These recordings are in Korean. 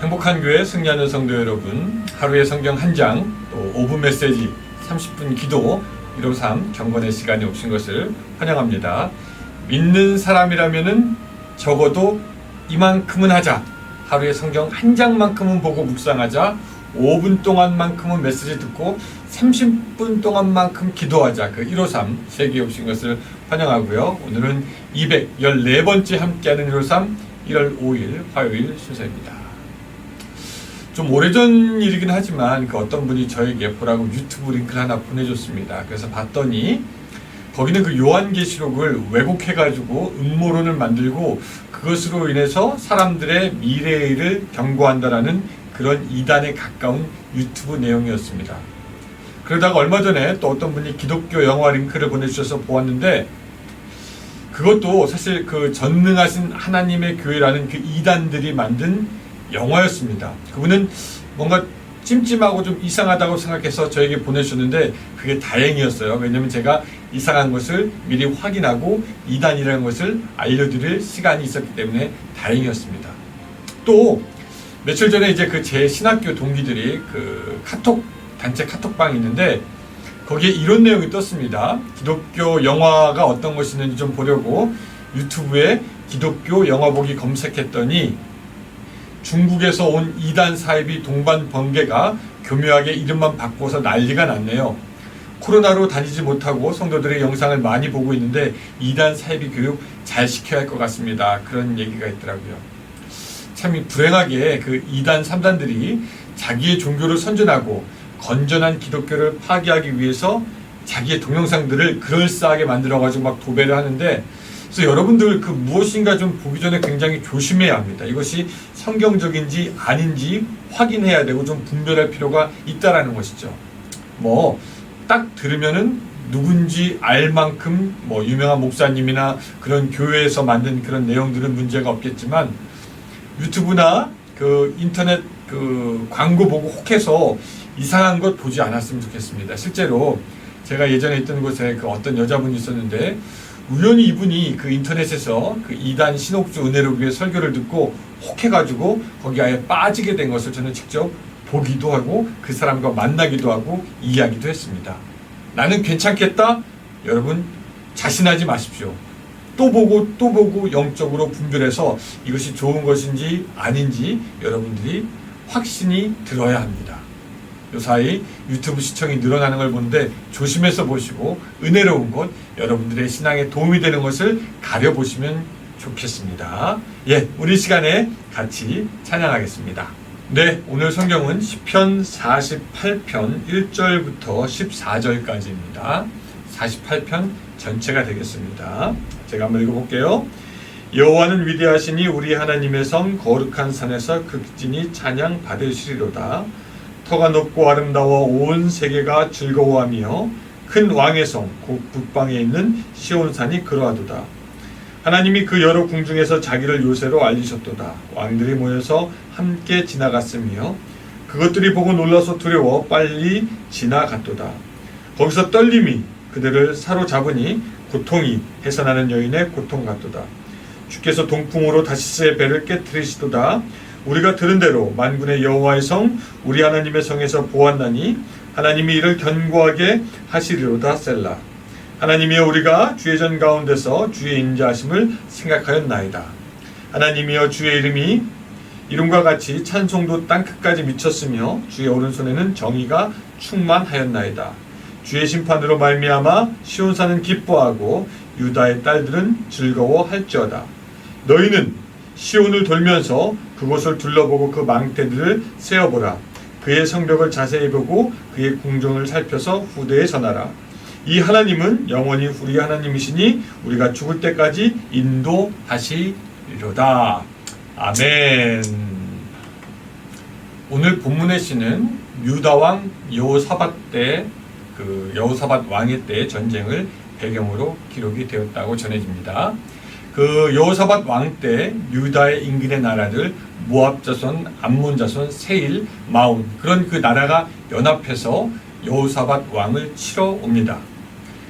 행복한 교회 승리하는 성도 여러분, 하루의 성경 한 장, 또 5분 메시지, 30분 기도, 153 경건의 시간이 오신 것을 환영합니다. 믿는 사람이라면은 적어도 이만큼은 하자. 하루의 성경 한 장만큼은 보고 묵상하자. 5분 동안만큼은 메시지 듣고 30분 동안만큼 기도하자. 그 153 세계에 오신 것을 환영하고요. 오늘은 214번째 함께하는 153 1월 5일 화요일 순서입니다. 좀 오래전 일이긴 하지만 그 어떤 분이 저에게 보라고 유튜브 링크를 하나 보내줬습니다. 그래서 봤더니 거기는 그 요한계시록을 왜곡해가지고 음모론을 만들고 그것으로 인해서 사람들의 미래를 경고한다라는 그런 이단에 가까운 유튜브 내용이었습니다. 그러다가 얼마 전에 또 어떤 분이 기독교 영화 링크를 보내주셔서 보았는데 그것도 사실 그 전능하신 하나님의 교회라는 그 이단들이 만든 영화였습니다. 그분은 뭔가 찜찜하고 좀 이상하다고 생각해서 저에게 보내주셨는데 그게 다행이었어요. 왜냐면 제가 이상한 것을 미리 확인하고 이단이라는 것을 알려드릴 시간이 있었기 때문에 다행이었습니다. 또 며칠 전에 이제 그 제 신학교 동기들이 그 단체 카톡방이 있는데 거기에 이런 내용이 떴습니다. 기독교 영화가 어떤 것이 있는지 좀 보려고 유튜브에 기독교 영화 보기 검색했더니 중국에서 온 이단 사이비 동반 번개가 교묘하게 이름만 바꿔서 난리가 났네요. 코로나로 다니지 못하고 성도들의 영상을 많이 보고 있는데 이단 사이비 교육 잘 시켜야 할 것 같습니다. 그런 얘기가 있더라고요. 참 불행하게 그 이단 3단들이 자기의 종교를 선전하고 건전한 기독교를 파괴하기 위해서 자기의 동영상들을 그럴싸하게 만들어가지고 막 도배를 하는데 그래서 여러분들 그 무엇인가 좀 보기 전에 굉장히 조심해야 합니다. 이것이 성경적인지 아닌지 확인해야 되고 좀 분별할 필요가 있다라는 것이죠. 뭐 딱 들으면은 누군지 알 만큼 뭐 유명한 목사님이나 그런 교회에서 만든 그런 내용들은 문제가 없겠지만 유튜브나 그 인터넷 그 광고 보고 혹해서 이상한 것 보지 않았으면 좋겠습니다. 실제로 제가 예전에 있던 곳에 그 어떤 여자분이 있었는데 우연히 이분이 그 인터넷에서 그 이단 신옥주 은혜로 교회 설교를 듣고 혹해가지고 거기 아예 빠지게 된 것을 저는 직접 보기도 하고 그 사람과 만나기도 하고 이야기도 했습니다. 나는 괜찮겠다? 여러분 자신하지 마십시오. 또 보고 영적으로 분별해서 이것이 좋은 것인지 아닌지 여러분들이 확신이 들어야 합니다. 요사이 유튜브 시청이 늘어나는 걸 보는데 조심해서 보시고 은혜로운 것, 여러분들의 신앙에 도움이 되는 것을 가려보시면 좋겠습니다. 예, 우리 시간에 같이 찬양하겠습니다. 네, 오늘 성경은 시편 48편 1절부터 14절까지입니다. 48편 전체가 되겠습니다. 제가 한번 읽어볼게요. 여호와는 위대하시니 우리 하나님의 성 거룩한 산에서 극진히 찬양 받으시리로다. 터가 높고 아름다워 온 세계가 즐거워하며 큰 왕의 성 곧 북방에 있는 시온산이 그러하도다. 하나님이 그 여러 궁중에서 자기를 요새로 알리셨도다. 왕들이 모여서 함께 지나갔으며 그것들이 보고 놀라서 두려워 빨리 지나갔도다. 거기서 떨림이 그들을 사로잡으니 고통이 해산하는 여인의 고통 같도다. 주께서 동풍으로 다시스의 배를 깨뜨리시도다. 우리가 들은 대로 만군의 여호와의 성 우리 하나님의 성에서 보았나니 하나님이 이를 견고하게 하시리로다. 셀라. 하나님이여 우리가 주의 전 가운데서 주의 인자하심을 생각하였나이다. 하나님이여 주의 이름과 같이 찬송도 땅끝까지 미쳤으며 주의 오른손에는 정의가 충만하였나이다. 주의 심판으로 말미암아 시온산은 기뻐하고 유다의 딸들은 즐거워할지어다. 너희는 시온을 돌면서 그곳을 둘러보고 그 망대들을 세어보라. 그의 성벽을 자세히 보고 그의 궁정을 살펴서 후대에 전하라. 이 하나님은 영원히 우리 하나님이시니 우리가 죽을 때까지 인도하시리로다. 아멘. 오늘 본문의 시는 유다 왕 여호사밧 때 그 여호사밧 왕의 때 전쟁을 배경으로 기록이 되었다고 전해집니다. 그 여호사밧 왕 때 유다의 인근의 나라들 모압 자손, 암몬 자손, 세일, 마온 그런 그 나라가 연합해서 여호사밧 왕을 치러 옵니다.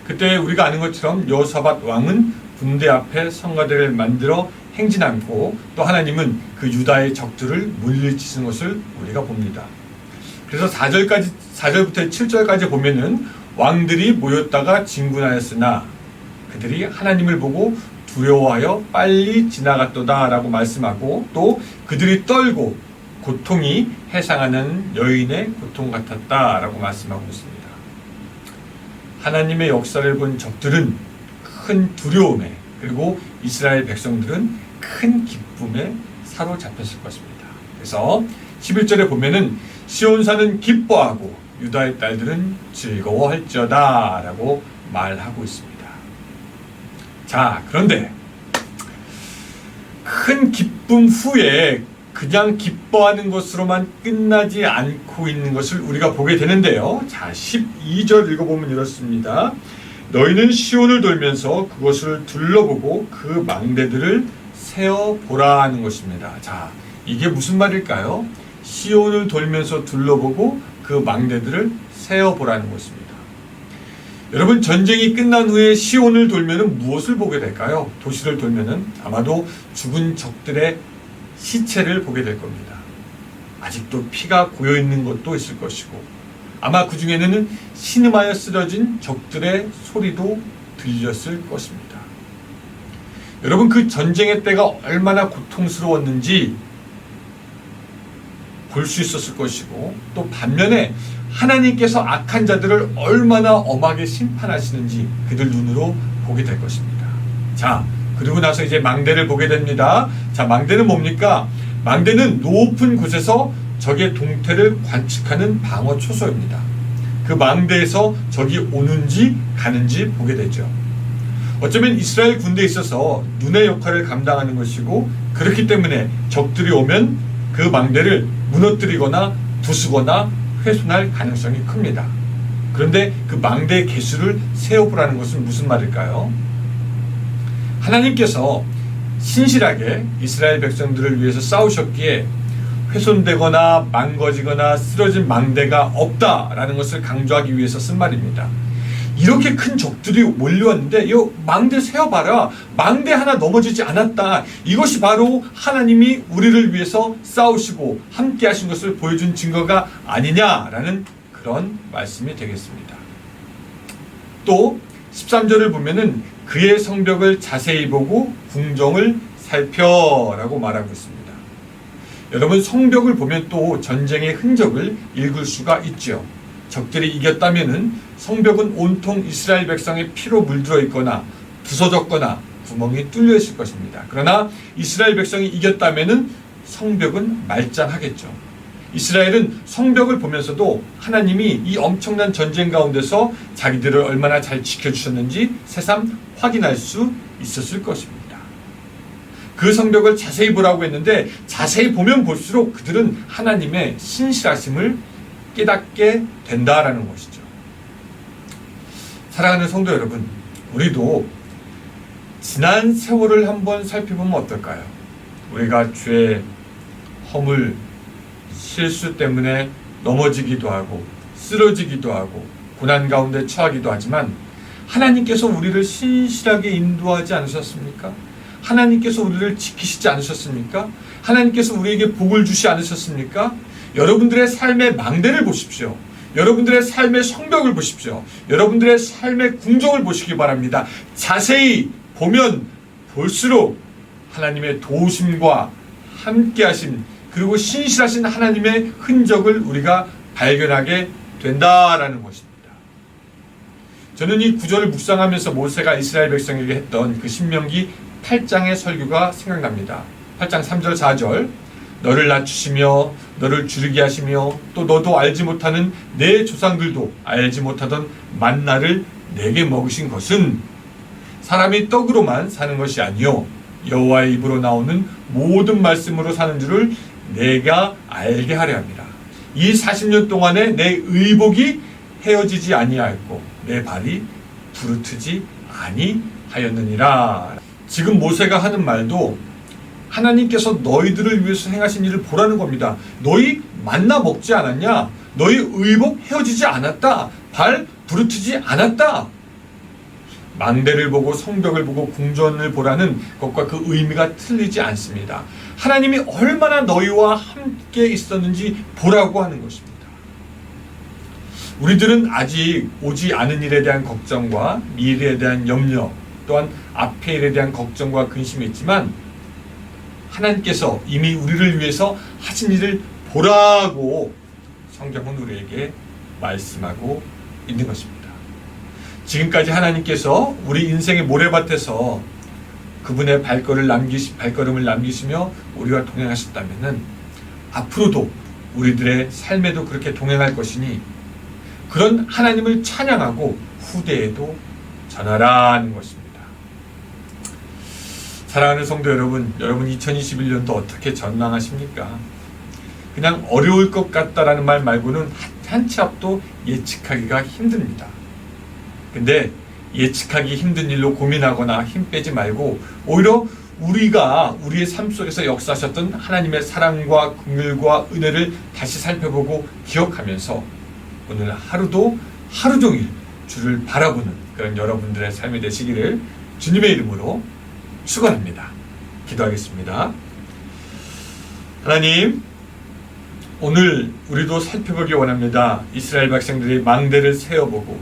그때 우리가 아는 것처럼 여호사밧 왕은 군대 앞에 성가대를 만들어 행진하고 또 하나님은 그 유다의 적들을 물리치는 것을 우리가 봅니다. 그래서 4절부터 7절까지 보면은 왕들이 모였다가 진군하였으나 그들이 하나님을 보고 두려워하여 빨리 지나갔도다 라고 말씀하고, 또 그들이 떨고 고통이 해상하는 여인의 고통 같았다 라고 말씀하고 있습니다. 하나님의 역사를 본 적들은 큰 두려움에, 그리고 이스라엘 백성들은 큰 기쁨에 사로잡혔을 것입니다. 그래서 11절에 보면은 시온산은 기뻐하고 유다의 딸들은 즐거워할지어다 라고 말하고 있습니다. 자, 그런데 큰 기쁨 후에 그냥 기뻐하는 것으로만 끝나지 않고 있는 것을 우리가 보게 되는데요. 자, 12절 읽어보면 이렇습니다. 너희는 시온을 돌면서 그것을 둘러보고 그 망대들을 세어보라 하는 것입니다. 자, 이게 무슨 말일까요? 시온을 돌면서 둘러보고 그 망대들을 세어보라는 것입니다. 여러분, 전쟁이 끝난 후에 시온을 돌면은 무엇을 보게 될까요? 도시를 돌면은 아마도 죽은 적들의 시체를 보게 될 겁니다. 아직도 피가 고여 있는 것도 있을 것이고, 아마 그 중에는 신음하여 쓰러진 적들의 소리도 들렸을 것입니다. 여러분, 그 전쟁의 때가 얼마나 고통스러웠는지 볼 수 있었을 것이고, 또 반면에 하나님께서 악한 자들을 얼마나 엄하게 심판하시는지 그들 눈으로 보게 될 것입니다. 자, 그리고 나서 이제 망대를 보게 됩니다. 자, 망대는 뭡니까? 망대는 높은 곳에서 적의 동태를 관측하는 방어 초소입니다. 그 망대에서 적이 오는지 가는지 보게 되죠. 어쩌면 이스라엘 군대에 있어서 눈의 역할을 감당하는 것이고, 그렇기 때문에 적들이 오면 그 망대를 무너뜨리거나 부수거나 훼손할 가능성이 큽니다. 그런데 그 망대의 개수를 세어보라는 것은 무슨 말일까요? 하나님께서 신실하게 이스라엘 백성들을 위해서 싸우셨기에 훼손되거나 망가지거나 쓰러진 망대가 없다라는 것을 강조하기 위해서 쓴 말입니다. 이렇게 큰 적들이 몰려왔는데 이 망대 세어봐라. 망대 하나 넘어지지 않았다. 이것이 바로 하나님이 우리를 위해서 싸우시고 함께 하신 것을 보여준 증거가 아니냐라는 그런 말씀이 되겠습니다. 또 13절을 보면은 그의 성벽을 자세히 보고 궁정을 살펴라고 말하고 있습니다. 여러분, 성벽을 보면 또 전쟁의 흔적을 읽을 수가 있죠. 적들이 이겼다면은 성벽은 온통 이스라엘 백성의 피로 물들어 있거나 부서졌거나 구멍이 뚫려 있을 것입니다. 그러나 이스라엘 백성이 이겼다면은 성벽은 말짱하겠죠. 이스라엘은 성벽을 보면서도 하나님이 이 엄청난 전쟁 가운데서 자기들을 얼마나 잘 지켜주셨는지 새삼 확인할 수 있었을 것입니다. 그 성벽을 자세히 보라고 했는데 자세히 보면 볼수록 그들은 하나님의 신실하심을 깨닫게 된다라는 것이죠. 사랑하는 성도 여러분, 우리도 지난 세월을 한번 살펴보면 어떨까요? 우리가 죄, 허물, 실수 때문에 넘어지기도 하고 쓰러지기도 하고 고난 가운데 처하기도 하지만 하나님께서 우리를 신실하게 인도하지 않으셨습니까? 하나님께서 우리를 지키시지 않으셨습니까? 하나님께서 우리에게 복을 주시 않으셨습니까? 여러분들의 삶의 망대를 보십시오. 여러분들의 삶의 성벽을 보십시오. 여러분들의 삶의 궁정을 보시기 바랍니다. 자세히 보면 볼수록 하나님의 도우심과 함께하심, 그리고 신실하신 하나님의 흔적을 우리가 발견하게 된다라는 것입니다. 저는 이 구절을 묵상하면서 모세가 이스라엘 백성에게 했던 그 신명기 8장의 설교가 생각납니다. 8장 3절 4절 너를 낮추시며 너를 주르게 하시며 또 너도 알지 못하는 내 조상들도 알지 못하던 만나를 내게 먹으신 것은 사람이 떡으로만 사는 것이 아니요 여호와의 입으로 나오는 모든 말씀으로 사는 줄을 내가 알게 하려 합니다. 이 40년 동안에 내 의복이 헤어지지 아니하였고 내 발이 부르트지 아니하였느니라. 지금 모세가 하는 말도 하나님께서 너희들을 위해서 행하신 일을 보라는 겁니다. 너희 만나 먹지 않았냐? 너희 의복 헤어지지 않았다. 발 부르트지 않았다. 망대를 보고 성벽을 보고 궁전을 보라는 것과 그 의미가 틀리지 않습니다. 하나님이 얼마나 너희와 함께 있었는지 보라고 하는 것입니다. 우리들은 아직 오지 않은 일에 대한 걱정과 미래에 대한 염려, 또한 앞의 일에 대한 걱정과 근심이 있지만 하나님께서 이미 우리를 위해서 하신 일을 보라고 성경은 우리에게 말씀하고 있는 것입니다. 지금까지 하나님께서 우리 인생의 모래밭에서 그분의 발걸음을 남기시며 우리와 동행하셨다면 앞으로도 우리들의 삶에도 그렇게 동행할 것이니 그런 하나님을 찬양하고 후대에도 전하라는 것입니다. 사랑하는 성도 여러분, 여러분 2021년도 어떻게 전망하십니까? 그냥 어려울 것 같다라는 말 말고는 한 치 앞도 예측하기가 힘듭니다. 근데 예측하기 힘든 일로 고민하거나 힘 빼지 말고 오히려 우리가 우리의 삶 속에서 역사하셨던 하나님의 사랑과 긍휼과 은혜를 다시 살펴보고 기억하면서 오늘 하루도 하루 종일 주를 바라보는 그런 여러분들의 삶이 되시기를 주님의 이름으로 축원합니다. 기도하겠습니다. 하나님, 오늘 우리도 살펴보기 원합니다. 이스라엘 백성들이 망대를 세어보고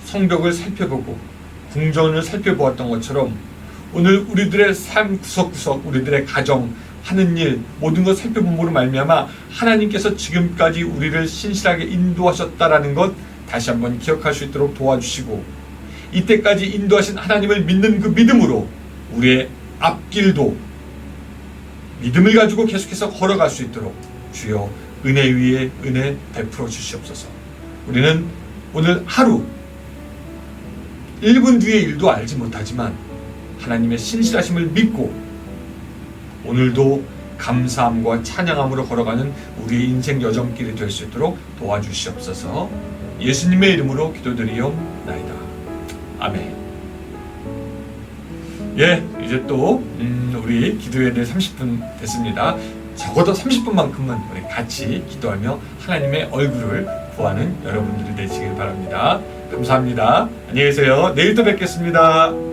성벽을 살펴보고 궁전을 살펴보았던 것처럼 오늘 우리들의 삶 구석구석, 우리들의 가정, 하는 일, 모든 것 살펴봄으로 말미암아 하나님께서 지금까지 우리를 신실하게 인도하셨다라는 것 다시 한번 기억할 수 있도록 도와주시고 이때까지 인도하신 하나님을 믿는 그 믿음으로 우리의 앞길도 믿음을 가지고 계속해서 걸어갈 수 있도록 주여 은혜 위에 은혜 베풀어 주시옵소서. 우리는 오늘 하루 1분 뒤의 일도 알지 못하지만 하나님의 신실하심을 믿고 오늘도 감사함과 찬양함으로 걸어가는 우리의 인생 여정길이 될 수 있도록 도와주시옵소서. 예수님의 이름으로 기도드리옵나이다. 아멘. 예, 이제 또 우리 기도에 대해 30분 됐습니다. 적어도 30분만큼은 우리 같이 기도하며 하나님의 얼굴을 보아하는 여러분들이 되시길 바랍니다. 감사합니다. 안녕히 계세요. 내일 또 뵙겠습니다.